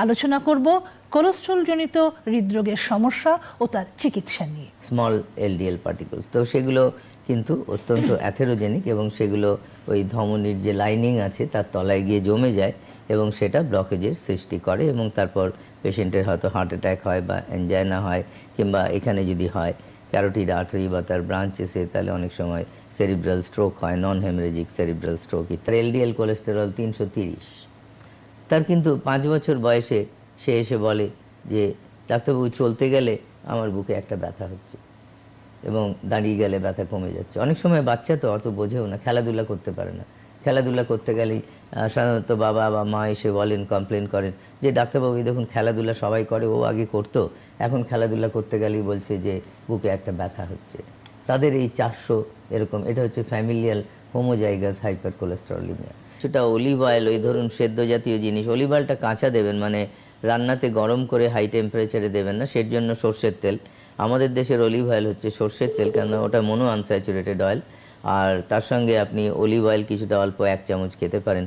আলোচনা করব কোলেস্ট্রলজনিত হৃদরোগের সমস্যা ও তার চিকিৎসা নিয়ে। স্মল এলডিএল পার্টিকলস, তো সেগুলো কিন্তু অত্যন্ত অ্যাথেরোজেনিক এবং সেগুলো ওই ধমনির যে লাইনিং আছে তার তলায় গিয়ে জমে যায় এবং সেটা ব্লকেজের সৃষ্টি করে এবং তারপর পেশেন্টের হয়তো হার্ট অ্যাটাক হয় বা অ্যানজাইনা হয়, কিংবা এখানে যদি হয় ক্যারোটিড আর্টারি বা তার ব্রাঞ্চেসে, তাহলে অনেক সময় সেরিব্রাল স্ট্রোক হয়, নন হেমরেজিক সেরিব্রাল স্ট্রোক। তার এলডিএল কোলেস্টেরল 330। তার কিন্তু 5 বছর বয়সে সে এসে বলে যে ডাক্তারবাবু, চলতে গেলে আমার বুকে একটা ব্যথা হচ্ছে এবং দাঁড়িয়ে গেলে ব্যথা কমে যাচ্ছে। অনেক সময় বাচ্চা তো অত বোঝেও না, খেলাধুলা করতে পারে না। খেলাধুলা করতে গেলেই সাধারণত বাবা বা মা এসে বলেন, কমপ্লেন করেন যে ডাক্তারবাবু দেখুন খেলাধুলা সবাই করে, ও আগে করতো, এখন খেলাধুলা করতে গেলেই বলছে যে বুকে একটা ব্যথা হচ্ছে। তাদের এই 400 এরকম, এটা হচ্ছে ফ্যামিলিয়াল হোমোজাইগাস হাইপার কোলেস্টেরলিমিয়া। সেটা অলিভ অয়েল, ওই ধরুন সেদ্ধ জাতীয় জিনিস, অলিভ অয়েলটা কাঁচা দেবেন, মানে রান্নাতে গরম করে হাই টেম্পারেচারে দেবেন না, সের জন্য সর্ষের তেল। আমাদের দেশের অলিভ অয়েল হচ্ছে সর্ষের তেল, কেন ওটা মনো আনস্যাচুরেটেড অয়েল। আর তার সঙ্গে আপনি অলিভ অয়েল কিছুটা অল্প 1 চামচ খেতে পারেন।